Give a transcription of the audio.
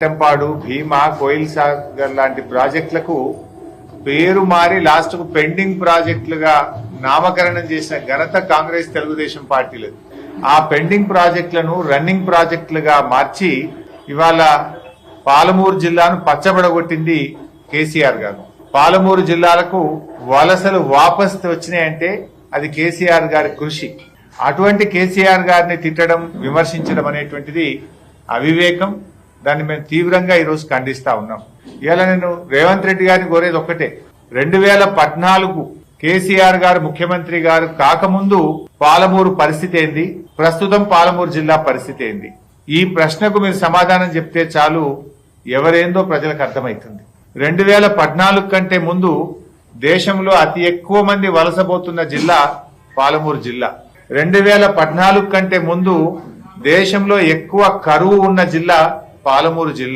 టెంపాడు భీమా కోయిల్ సాగర్ లాంటి ప్రాజెక్టులకు పేరు మారి లాస్ట్ కు పెండింగ్ ప్రాజెక్టులుగా నామకరణం చేసిన ఘనత కాంగ్రెస్ తెలుగుదేశం పార్టీలది. ఆ పెండింగ్ ప్రాజెక్టులను రన్నింగ్ ప్రాజెక్టులుగా మార్చి ఇవాళ పాలమూరు జిల్లాను పచ్చబడగొట్టింది కేసీఆర్ గారు. పాలమూరు జిల్లాలకు వలసలు వాపస్ వచ్చినాయంటే అది కేసీఆర్ గారి కృషి. అటువంటి కేసీఆర్ గారిని తిట్టడం, విమర్శించడం అనేటువంటిది అవివేకం. దాన్ని మేము తీవ్రంగా ఈరోజు ఖండిస్తా ఉన్నాం. ఇవాళ నేను రేవంత్ రెడ్డి గారిని కోరేది ఒక్కటే, 2014 కేసీఆర్ గారు ముఖ్యమంత్రి గారు కాకముందు పాలమూరు పరిస్థితి ఏంది, ప్రస్తుతం పాలమూరు జిల్లా పరిస్థితి ఏంది, ఈ ప్రశ్నకు మీరు సమాధానం చెప్తే చాలు ఎవరేందో ప్రజలకు అర్థమవుతుంది. 2014 కంటే ముందు దేశంలో అతి ఎక్కువ మంది వలసపోతున్న జిల్లా పాలమూరు జిల్లా. 2014 కంటే ముందు దేశంలో ఎక్కువ కరువు ఉన్న జిల్లా పాలమూరు జిల్లా.